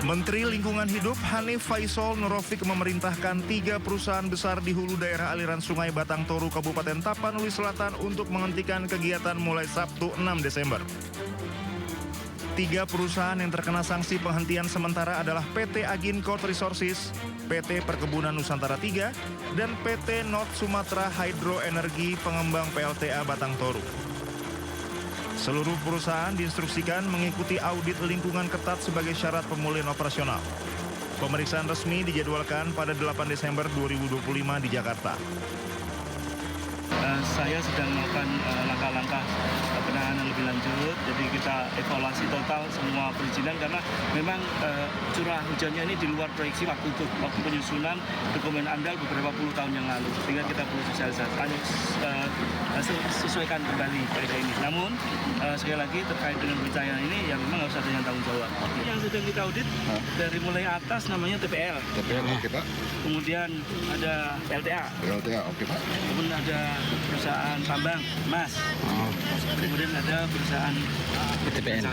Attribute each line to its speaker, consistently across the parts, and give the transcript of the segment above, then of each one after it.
Speaker 1: Menteri Lingkungan Hidup Hanif Faisal Nurofik memerintahkan 3 perusahaan besar di hulu daerah aliran Sungai Batang Toru, Kabupaten Tapanuli Selatan untuk menghentikan kegiatan mulai Sabtu 6 Desember. 3 perusahaan yang terkena sanksi penghentian sementara adalah PT Agincourt Resources, PT Perkebunan Nusantara 3, dan PT North Sumatra Hydro Energi Pengembang PLTA Batang Toru. Seluruh perusahaan diinstruksikan mengikuti audit lingkungan ketat sebagai syarat pemulihan operasional. Pemeriksaan resmi dijadwalkan pada 8 Desember 2025 di Jakarta.
Speaker 2: Saya sedang melakukan langkah-langkah penanganan lebih lanjut, jadi kita evaluasi total semua perizinan karena memang curah hujannya ini di luar proyeksi waktu penyusunan dokumen AMDAL beberapa puluh tahun yang lalu, sehingga kita perlu sesuaikan kembali kaedah ini. Namun sekali lagi terkait dengan pencahayaan ini yang memang harus ada yang tanggung jawab. Yang sedang kita audit dari mulai atas namanya TPL.
Speaker 3: TPL oke Pak.
Speaker 2: Kemudian ada LTA.
Speaker 3: LTA oke Pak.
Speaker 2: Kemudian ada perusahaan tambang emas. Kemudian ada perusahaan PTPN.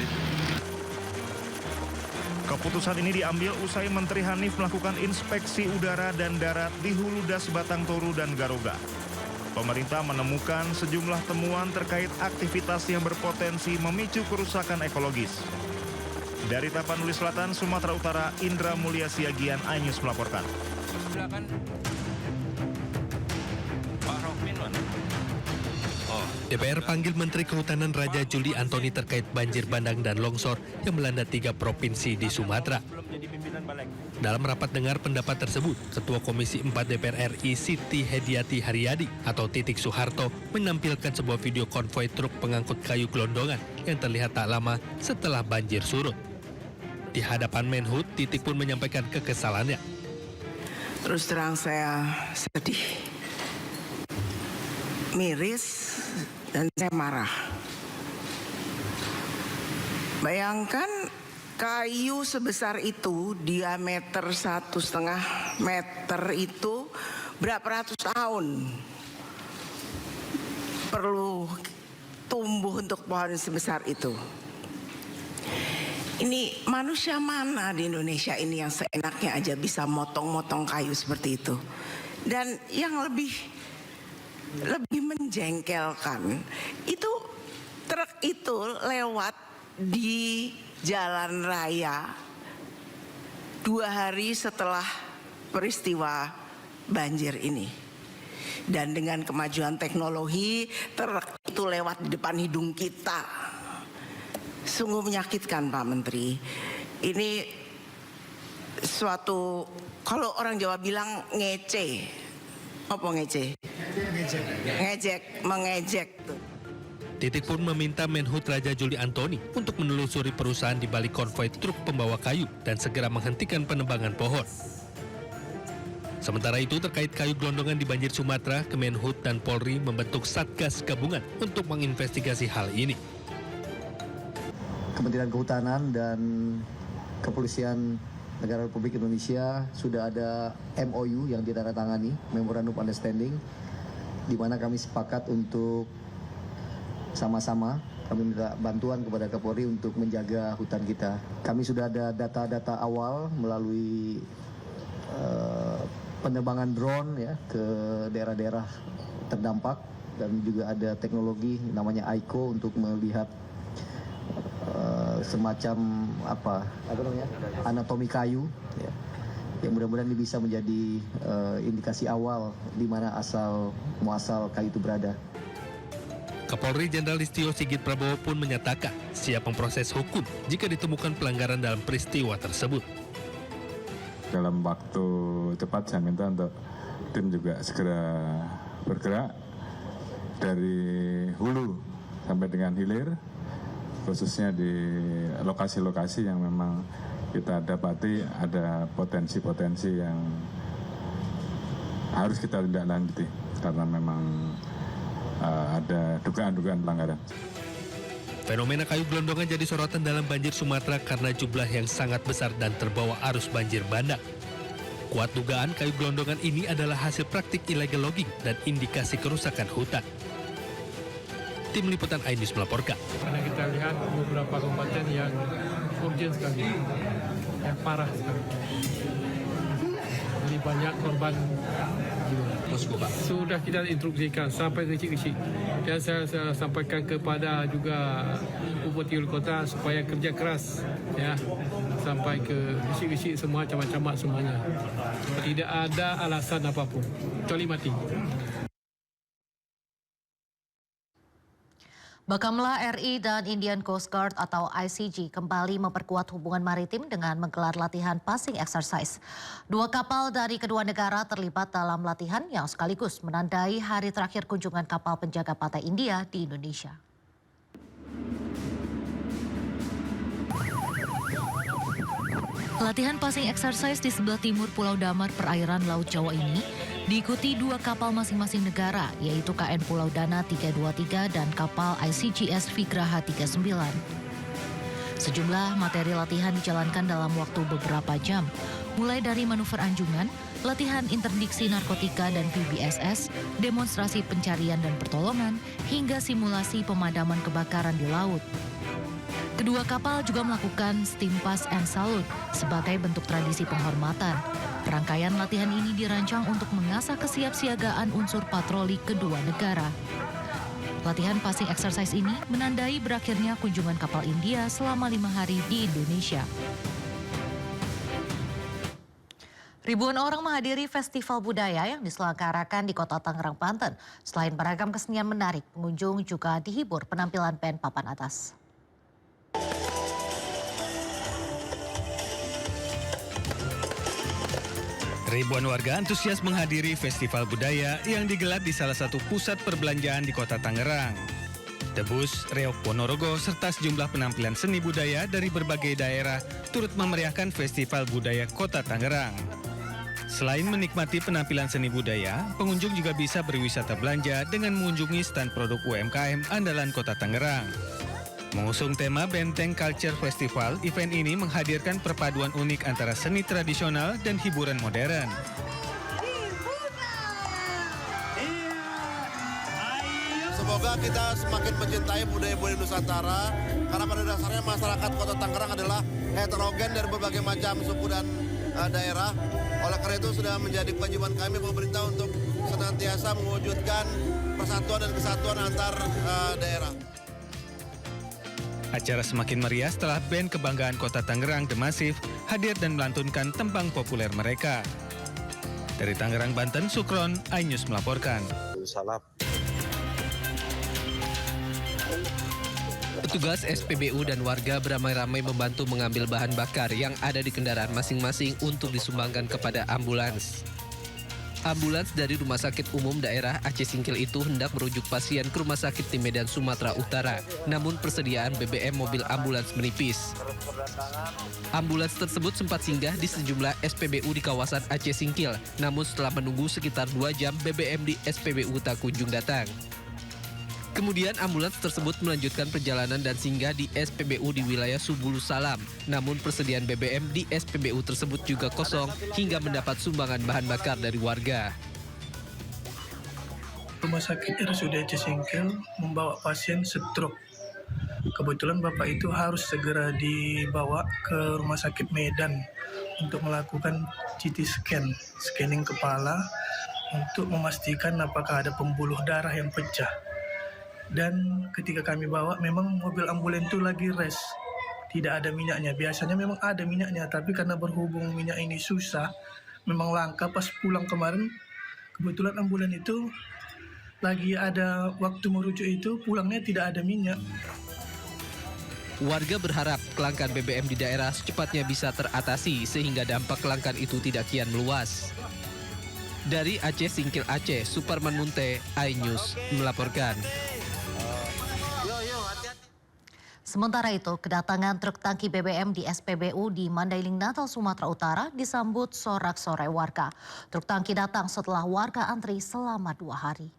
Speaker 1: Keputusan ini diambil usai Menteri Hanif melakukan inspeksi udara dan darat di Hulu Das Batang Toru dan Garuga. Pemerintah menemukan sejumlah temuan terkait aktivitas yang berpotensi memicu kerusakan ekologis. Dari Tapanuli Selatan, Sumatera Utara, Indra Mulia Siagian, iNews melaporkan.
Speaker 4: Silakan. Pak Rokmin mana?
Speaker 5: DPR panggil Menteri Kehutanan Raja Juli Antoni terkait banjir bandang dan longsor yang melanda 3 provinsi di Sumatera. Dalam rapat dengar pendapat tersebut, Ketua Komisi 4 DPR RI Siti Hediati Haryadi atau Titik Soeharto menampilkan sebuah video konvoi truk pengangkut kayu gelondongan yang terlihat tak lama setelah banjir surut. Di hadapan Menhub, Titik pun menyampaikan kekesalannya.
Speaker 6: Terus terang saya sedih, miris, dan saya marah. Bayangkan kayu sebesar itu, diameter 1,5 meter itu berapa ratus tahun perlu tumbuh untuk pohon sebesar itu. Ini manusia mana di Indonesia ini yang seenaknya aja bisa motong-motong kayu seperti itu. Dan yang lebih menjengkelkan, itu truk itu lewat di jalan raya 2 hari setelah peristiwa banjir ini. Dan dengan kemajuan teknologi, truk itu lewat di depan hidung kita. Sungguh menyakitkan Pak Menteri. Ini suatu, kalau orang Jawa bilang ngece. Apa ngece? Ngejek, mengejek tuh.
Speaker 5: Titik pun meminta Menhub Raja Juli Antoni untuk menelusuri perusahaan di balik konvoi truk pembawa kayu dan segera menghentikan penebangan pohon. Sementara itu terkait kayu gelondongan di banjir Sumatera, Kemenhub dan Polri membentuk Satgas Gabungan untuk menginvestigasi hal ini.
Speaker 7: Kementerian Kehutanan dan Kepolisian Negara Republik Indonesia sudah ada MOU yang ditandatangani, Memorandum Understanding, di mana kami sepakat untuk sama-sama kami minta bantuan kepada Kapolri untuk menjaga hutan kita. Kami sudah ada data-data awal melalui penerbangan drone ya ke daerah-daerah terdampak, dan juga ada teknologi namanya AICO untuk melihat semacam anatomi kayu ya, yang mudah-mudahan ini bisa menjadi indikasi awal di mana asal muasal kayu itu berada.
Speaker 5: Kapolri Jenderal Listio Sigit Prabowo pun menyatakan siap memproses hukum jika ditemukan pelanggaran dalam peristiwa tersebut.
Speaker 8: Dalam waktu cepat saya minta untuk tim juga segera bergerak dari hulu sampai dengan hilir, khususnya di lokasi-lokasi yang memang kita dapati ada potensi-potensi yang harus kita tindak lanjuti karena memang ada dugaan-dugaan pelanggaran.
Speaker 5: Fenomena kayu gelondongan jadi sorotan dalam banjir Sumatera karena jumlah yang sangat besar dan terbawa arus banjir bandang. Kuat dugaan kayu gelondongan ini adalah hasil praktik illegal logging dan indikasi kerusakan hutan. Tim Liputan iNews melaporkan.
Speaker 9: Karena kita lihat beberapa kabupaten yang urgent sekali.
Speaker 3: yang parah sekali. Jadi banyak korban jiwa. Sudah kita instruksikan sampai kecil-kecil. Dan saya sampaikan kepada juga Bupati Wali Kota supaya kerja keras ya sampai ke kecil-kecil semua camat-camat semuanya. Tidak ada alasan apapun kecuali mati.
Speaker 9: Bakamla RI dan Indian Coast Guard atau ICG kembali memperkuat hubungan maritim dengan menggelar latihan passing exercise. 2 kapal dari kedua negara terlibat dalam latihan yang sekaligus menandai hari terakhir kunjungan kapal penjaga pantai India di Indonesia. Latihan passing exercise di sebelah timur Pulau Damar perairan Laut Jawa ini diikuti 2 kapal masing-masing negara, yaitu KN Pulau Dana 323 dan kapal ICGS Vigraha 39. Sejumlah materi latihan dijalankan dalam waktu beberapa jam, mulai dari manuver anjungan, latihan interdiksi narkotika dan PBSS, demonstrasi pencarian dan pertolongan, hingga simulasi pemadaman kebakaran di laut. Kedua kapal juga melakukan steam pass and salute sebagai bentuk tradisi penghormatan. Rangkaian latihan ini dirancang untuk mengasah kesiapsiagaan unsur patroli kedua negara. Latihan passing exercise ini menandai berakhirnya kunjungan kapal India selama 5 hari di Indonesia. Ribuan orang menghadiri festival budaya yang diselenggarakan di Kota Tangerang, Banten. Selain beragam kesenian menarik, pengunjung juga dihibur penampilan band papan atas.
Speaker 5: Ribuan warga antusias menghadiri festival budaya yang digelar di salah satu pusat perbelanjaan di Kota Tangerang. Debus, Reok Ponorogo, serta sejumlah penampilan seni budaya dari berbagai daerah turut memeriahkan festival budaya Kota Tangerang. Selain menikmati penampilan seni budaya, pengunjung juga bisa berwisata belanja dengan mengunjungi stand produk UMKM andalan Kota Tangerang. Mengusung tema Benteng Culture Festival, event ini menghadirkan perpaduan unik antara seni tradisional dan hiburan modern.
Speaker 10: Semoga kita semakin mencintai budaya-budaya Nusantara, karena pada dasarnya masyarakat Kota Tangerang adalah heterogen dari berbagai macam suku dan daerah. Oleh karena itu sudah menjadi kewajiban kami pemerintah untuk senantiasa mewujudkan persatuan dan kesatuan antar daerah.
Speaker 5: Acara semakin meriah setelah band kebanggaan Kota Tangerang The Massive hadir dan melantunkan tembang populer mereka. Dari Tangerang, Banten, Sukron, iNews melaporkan. Petugas SPBU dan warga beramai-ramai membantu mengambil bahan bakar yang ada di kendaraan masing-masing untuk disumbangkan kepada ambulans. Ambulans dari Rumah Sakit Umum Daerah Aceh Singkil itu hendak merujuk pasien ke Rumah Sakit di Medan, Sumatera Utara. Namun persediaan BBM mobil ambulans menipis. Ambulans tersebut sempat singgah di sejumlah SPBU di kawasan Aceh Singkil. Namun setelah menunggu sekitar 2 jam, BBM di SPBU tak kunjung datang. Kemudian ambulans tersebut melanjutkan perjalanan dan singgah di SPBU di wilayah Subulu Salam. Namun persediaan BBM di SPBU tersebut juga kosong hingga mendapat sumbangan bahan bakar dari warga.
Speaker 11: Rumah sakit RSUD Aceh Singkil membawa pasien stroke. Kebetulan bapak itu harus segera dibawa ke Rumah Sakit Medan untuk melakukan CT scan, scanning kepala untuk memastikan apakah ada pembuluh darah yang pecah. Dan ketika kami bawa, memang mobil ambulans itu lagi rest. Tidak ada minyaknya. Biasanya memang ada minyaknya, tapi karena berhubung minyak ini susah, memang langka. Pas pulang kemarin, kebetulan ambulans itu lagi ada waktu merujuk itu, pulangnya tidak ada minyak.
Speaker 5: Warga berharap kelangkaan BBM di daerah secepatnya bisa teratasi sehingga dampak kelangkaan itu tidak kian meluas. Dari Aceh Singkil Aceh, Suparman Munte, iNews melaporkan.
Speaker 9: Sementara itu, kedatangan truk tangki BBM di SPBU di Mandailing, Natal, Sumatera Utara disambut sorak-sorai warga. Truk tangki datang setelah warga antri selama 2 hari.